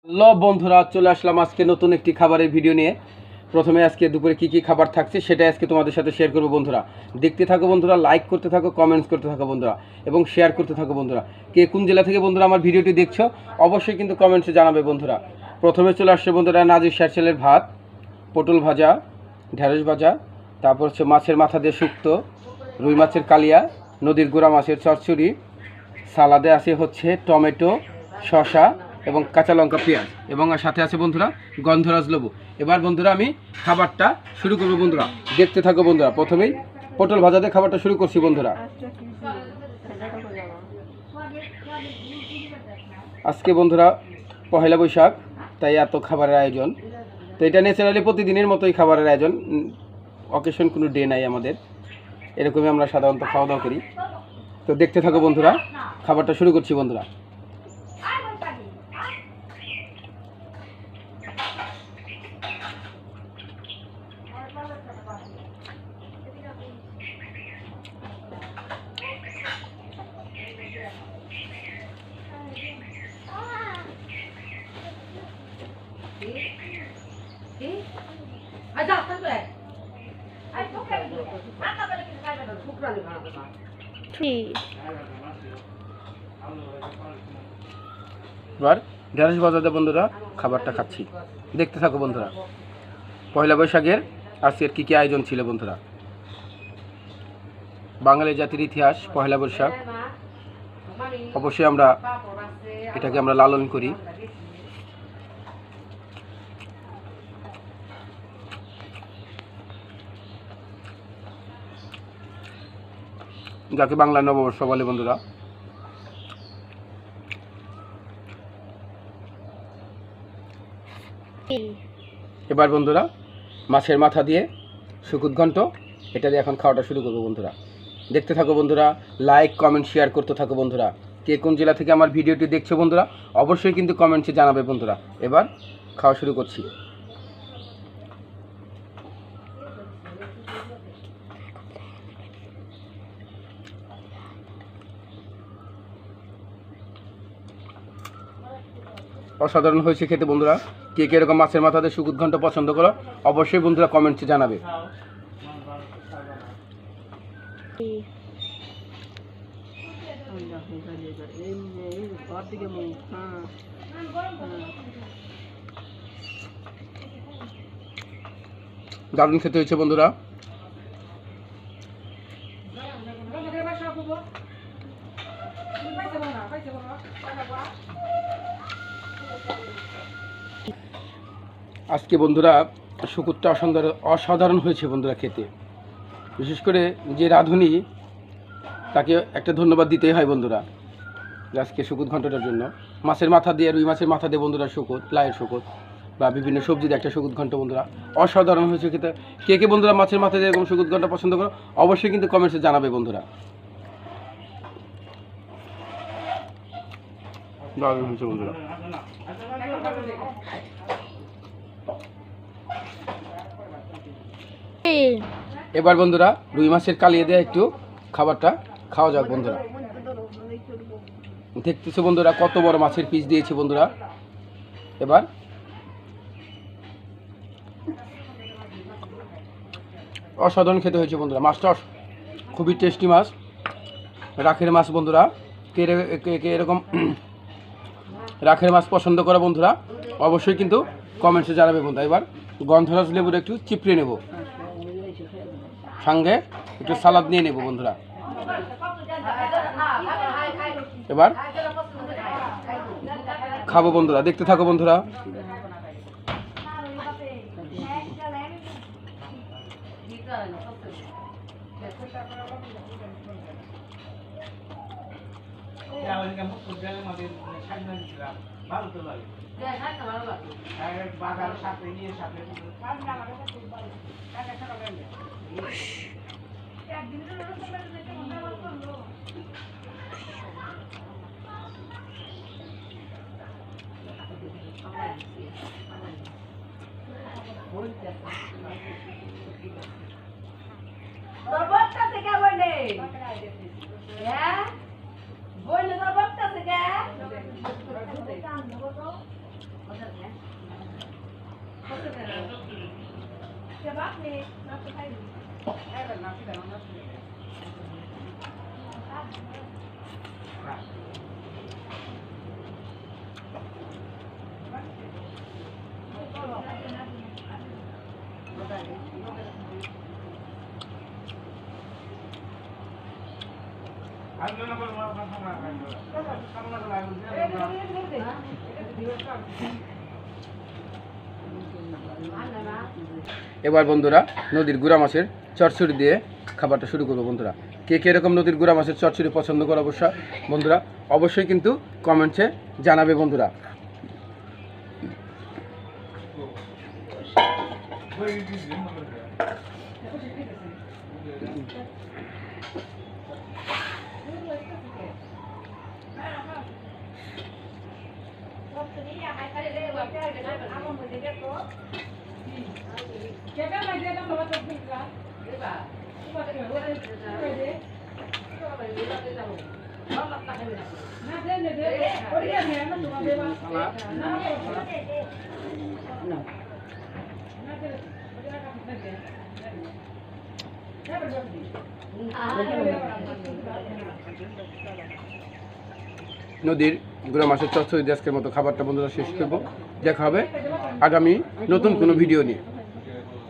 Hello বন্ধুরা, চলে আসলাম আজকে নতুন একটি খাবারের ভিডিও নিয়ে। প্রথমে আজকে দুপুরে কি কি খাবার থাকছে সেটাই আজকে তোমাদের সাথে শেয়ার করবো বন্ধুরা। দেখতে থাকো বন্ধুরা, লাইক করতে থাকো, কমেন্টস করতে থাকো বন্ধুরা, এবং শেয়ার করতে থাকো বন্ধুরা। কে কোন জেলা থেকে বন্ধুরা আমার ভিডিওটি দেখছো অবশ্যই কিন্তু কমেন্টসে জানাবে বন্ধুরা। প্রথমে চলে আসছে বন্ধুরা নাজির শারচেলের ভাত, পটল ভাজা, ঢেঁড়স ভাজা, তারপর হচ্ছে মাছের মাথা দিয়ে শুক্তো, রুই মাছের কালিয়া, নদীর গুঁড়া মাছের চচ্চড়ি, সালাদে আছে হচ্ছে টমেটো, শসা এবং কাঁচা লঙ্কা, পেঁয়াজ, এবং সাথে আছে বন্ধুরা গন্ধরাজ লেবু। এবার বন্ধুরা আমি খাবারটা শুরু করবো বন্ধুরা, দেখতে থাকো বন্ধুরা। প্রথমেই পটল ভাজাতে খাবারটা শুরু করছি বন্ধুরা। আজকে বন্ধুরা পহেলা বৈশাখ, তাই এত খাবারের আয়োজন। তো এটা ন্যাচারালি প্রতিদিনের মতোই খাবারের আয়োজন, অকেশন কোনো ডে নাই আমাদের, এরকমই আমরা সাধারণত খাওয়া দাওয়া করি। তো দেখতে থাকো বন্ধুরা, খাবারটা শুরু করছি বন্ধুরা। এবার ঢেঁড়স ভাজাতে বন্ধুরা খাবারটা খাচ্ছি, দেখতে থাকো বন্ধুরা। পয়লা বৈশাখের আজকের কী কী আয়োজন ছিল বন্ধুরা। বাঙালি জাতির ইতিহাস পয়লা বৈশাখ, অবশ্যই আমরা এটাকে আমরা লালন করি। যাকে বাংলা নববর্ষ বলে বন্ধুরা। এবার বন্ধুরা মাছের মাথা দিয়ে শুকুত ঘন্ট, এটা দিয়ে এখন খাওয়াটা শুরু করবো বন্ধুরা। দেখতে থাকো বন্ধুরা, লাইক কমেন্ট শেয়ার করতে থাকো বন্ধুরা। কে কোন জেলা থেকে আমার ভিডিওটি দেখছো বন্ধুরা অবশ্যই কিন্তু কমেন্টসে জানাবে বন্ধুরা। এবার খাওয়া শুরু করছি। অসাধারণ হয়েছে খেতে বন্ধুরা। কে কে এরকম মাছের মাথাতে শুকুত ঘন্ট পছন্দ করো অবশ্যই বন্ধুরা কমেন্টসে জানাবে। দারুণ খেতে হয়েছে বন্ধুরা। আজকে বন্ধুরা শুকুতটা অসাধারণ হয়েছে বন্ধুরা খেতে। বিশেষ করে যে রাঁধুনি, তাকে একটা ধন্যবাদ দিতেই হয় বন্ধুরা আজকে শুকুত ঘন্টটার জন্য। মাছের মাথা দিয়ে, রুই মাছের মাথা দিয়ে বন্ধুরা শুকুত, লাইয়ের শুকুত বা বিভিন্ন সবজি দিয়ে একটা শুকুত ঘন্ট বন্ধুরা অসাধারণ হয়েছে খেতে। কে কে বন্ধুরা মাছের মাথা দিয়ে এরকম শুকুত ঘন্ট পছন্দ করো অবশ্যই কিন্তু কমেন্টসে জানাবে বন্ধুরা। দারুণ হয়েছে বন্ধুরা। এবার বন্ধুরা রুই মাছের কালিয়ে দিয়ে একটু খাবারটা খাওয়া যাক বন্ধুরা। দেখতেছো বন্ধুরা কত বড় মাছের পিস দিয়েছে বন্ধুরা। এবার অসাধারণ খেতে হয়েছে বন্ধুরা। মাছটা খুবই টেস্টি মাছ, রাখের মাছ বন্ধুরা। কে এরকম রাখের মাছ পছন্দ করে বন্ধুরা অবশ্যই কিন্তু কমেন্টসে জানাবে বন্ধুরা। এবার গন্ধরাজ লেবুর একটু চিপড়ে নেব, সঙ্গে একটু সালাদ নিয়ে নেব বন্ধুরা। এবার খাবো বন্ধুরা, দেখতে থাকো বন্ধুরা। এবার বন্ধুরা নদীর গুড়া মাছের চচ্চড়ি দিয়ে খাবারটা শুরু করবো বন্ধুরা। কে কে এরকম নদীর গুড়া মাছের চচ্চড়ি পছন্দ করে বন্ধুরা অবশ্যই কিন্তু কমেন্টসে জানাবে বন্ধুরা। নদীর গুড়া মাছের চচ্চড়ি দিয়ে আজকের মতো খাবারটা বন্ধুরা শেষ করবো। দেখা হবে আগামী নতুন কোনো ভিডিও নিয়ে।